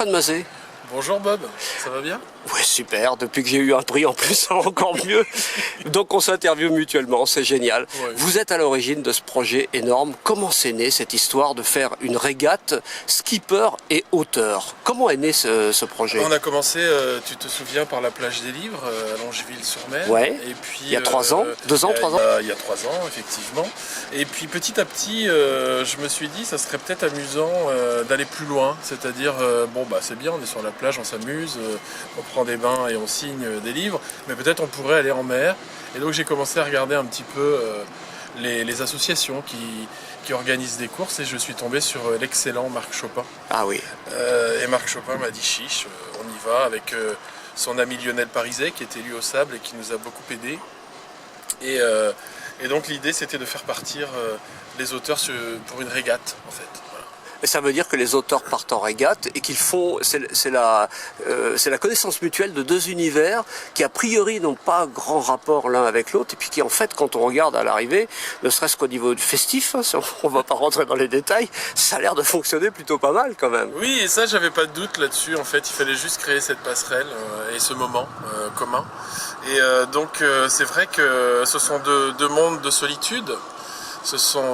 Stéphane Mazet. Bonjour Bob, ça va bien? Ouais, super, depuis que j'ai eu un prix en plus, ça va encore mieux. Donc on s'interviewe mutuellement, c'est génial. Ouais. Vous êtes à l'origine de ce projet énorme. Comment c'est né cette histoire de faire une régate skipper et auteur? Comment est né ce projet? On a commencé, tu te souviens, par la plage des Livres, à Longeville-sur-Mer. Ouais, Et puis, il y a 3 ans, 2 ans, 3 ans. Il y a 3 ans, effectivement. Et puis petit à petit, je me suis dit, ça serait peut-être amusant d'aller plus loin. C'est-à-dire, c'est bien, on est sur la plage, on s'amuse, on prend des bains et on signe des livres, mais peut-être on pourrait aller en mer. Et donc j'ai commencé à regarder un petit peu les associations qui organisent des courses, et je suis tombé sur l'excellent Marc Chopin. Ah oui. Et Marc Chopin m'a dit chiche, on y va, avec son ami Lionel Pariset qui était lui au sable et qui nous a beaucoup aidé. Et donc l'idée c'était de faire partir les auteurs pour une régate en fait. Et ça veut dire que les auteurs partent en régate et qu'ils font, c'est la connaissance mutuelle de deux univers qui a priori n'ont pas grand rapport l'un avec l'autre, et puis qui en fait, quand on regarde à l'arrivée, ne serait-ce qu'au niveau festif, hein, on va pas rentrer dans les détails, ça a l'air de fonctionner plutôt pas mal quand même. Oui, et ça j'avais pas de doute là-dessus, en fait il fallait juste créer cette passerelle et ce moment commun. Et donc c'est vrai que ce sont deux mondes de solitude.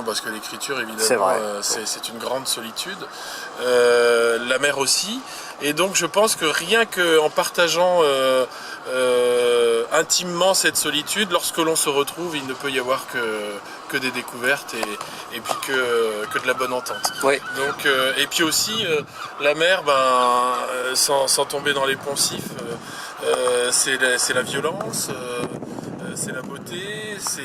Parce que l'écriture évidemment c'est une grande solitude, la mer aussi, et donc je pense que rien qu'en partageant intimement cette solitude, lorsque l'on se retrouve, il ne peut y avoir que des découvertes et puis que de la bonne entente. Ouais. Donc, et puis aussi la mer, sans tomber dans les poncifs, c'est la violence, c'est la beauté, c'est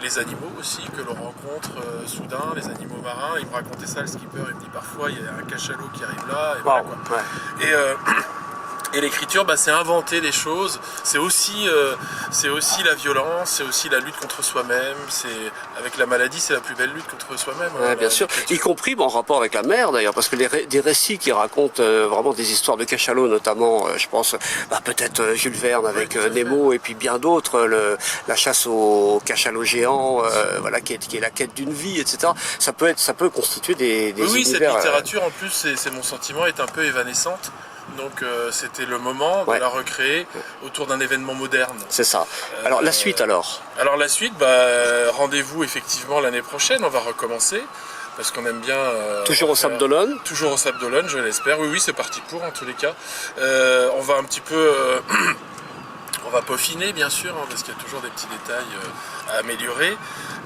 les animaux aussi que l'on rencontre soudain, les animaux marins. Il me racontait ça, le skipper, il me dit parfois il y a un cachalot qui arrive là, et voilà, quoi. Ouais. Et l'écriture, c'est inventer des choses, c'est aussi la violence, c'est aussi la lutte contre soi-même, avec la maladie, c'est la plus belle lutte contre soi-même. Ouais, bien sûr, y compris en rapport avec la mer d'ailleurs, parce que des récits qui racontent vraiment des histoires de cachalots, notamment, je pense, peut-être Jules Verne avec Nemo, et puis bien d'autres, la chasse aux cachalots géants, qui est la quête d'une vie, etc. Ça peut constituer des univers. Oui, cette littérature, en plus, c'est mon sentiment, est un peu évanescente. Donc c'était le moment de la recréer autour d'un événement moderne. C'est ça. Alors la suite alors la suite, rendez-vous effectivement l'année prochaine, on va recommencer. Parce qu'on aime bien... toujours au Sable d'Olonne. Toujours au Sable d'Olonne, je l'espère. Oui, c'est parti pour en tous les cas. On va un petit peu... on va peaufiner bien sûr, parce qu'il y a toujours des petits détails à améliorer.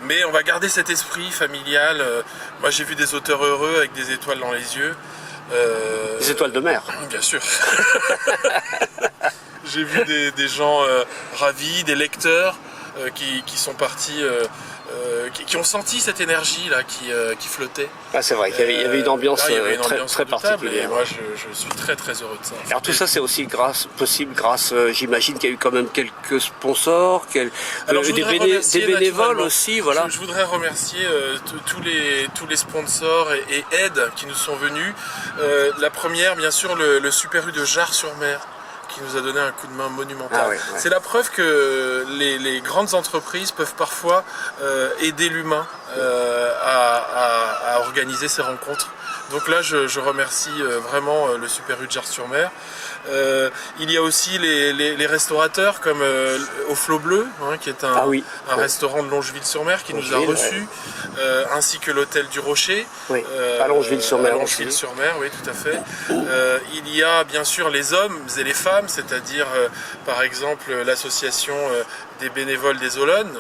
Mais on va garder cet esprit familial. Moi j'ai vu des auteurs heureux avec des étoiles dans les yeux. Des étoiles de mer. Bien sûr. J'ai vu des gens ravis, des lecteurs qui sont partis, qui ont senti cette énergie là qui flottait. Ah, c'est vrai qu'il y avait une ambiance, très particulière. Et moi je suis très très heureux de ça. Alors tout ça c'est aussi possible grâce, j'imagine qu'il y a eu quand même quelques sponsors, des bénévoles aussi, voilà. Je voudrais remercier tous les sponsors et aides qui nous sont venus. La première, bien sûr, le Super U de Jars-sur-Mer, qui nous a donné un coup de main monumental. C'est la preuve que les grandes entreprises peuvent parfois aider l'humain à organiser ces rencontres. Donc là, je remercie vraiment le Super U de Jars-sur-Mer. Il y a aussi les restaurateurs comme Au Flot Bleu, qui est un restaurant de Longeville-sur-Mer qui nous a reçus, ainsi que l'hôtel du Rocher. Oui, à Longeville-sur-Mer. Longeville-sur-Mer, oui, tout à fait. Il y a bien sûr les hommes et les femmes, c'est-à-dire par exemple l'association des bénévoles des Olonnes,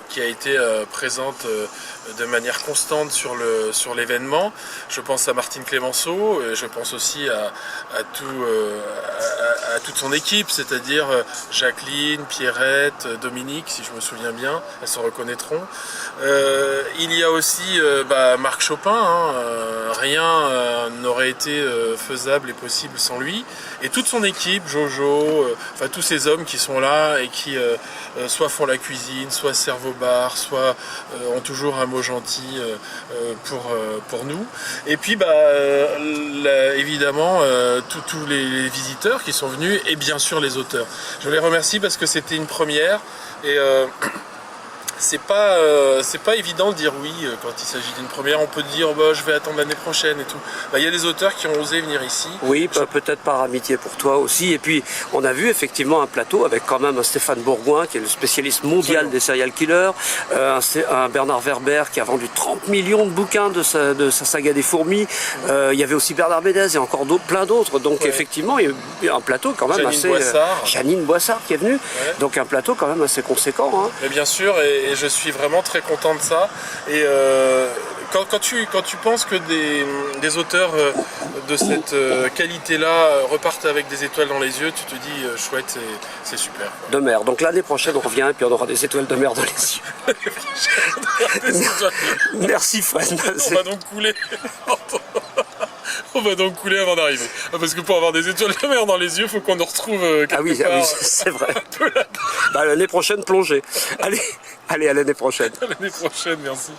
qui a été présente de manière constante sur l'événement. Je pense à Martine Clémenceau, et je pense aussi à toute son équipe, c'est-à-dire Jacqueline, Pierrette, Dominique, si je me souviens bien, elles se reconnaîtront. Il y a aussi Marc Chopin, rien n'aurait été faisable et possible sans lui, et toute son équipe, Jojo, tous ces hommes qui sont là et qui soit font la cuisine, soit servent au bar, soit ont toujours un mot gentil pour nous. Et puis évidemment tous les visiteurs qui sont venus, et bien sûr les auteurs. Je les remercie parce que c'était une première, et c'est pas évident de dire oui quand il s'agit d'une première. On peut dire bah, je vais attendre l'année prochaine et tout. Bah, il y a des auteurs qui ont osé venir ici. Oui, peut-être par amitié pour toi aussi. Et puis on a vu effectivement un plateau avec quand même un Stéphane Bourgoin qui est le spécialiste mondial des serial killers, un Bernard Werber qui a vendu 30 millions de bouquins de sa saga des fourmis. Il y avait aussi Bernard Médez et encore plein d'autres. Donc effectivement, il y a un plateau quand même Janine assez... Boissard. Janine Boissard qui est venue. Ouais. Donc un plateau quand même assez conséquent. Hein. Mais bien sûr, et je suis vraiment très content de ça. Et quand tu penses que des auteurs de cette qualité-là repartent avec des étoiles dans les yeux, tu te dis chouette, c'est super. De mer. Donc l'année prochaine, on revient et puis on aura des étoiles de mer dans les yeux. Merci Fred. On va donc couler. On va donc couler avant d'arriver. Parce que pour avoir des étoiles de mer dans les yeux, il faut qu'on nous retrouve quelque part. C'est vrai. Bah, l'année prochaine, plongée. Allez, à l'année prochaine. À l'année prochaine, merci.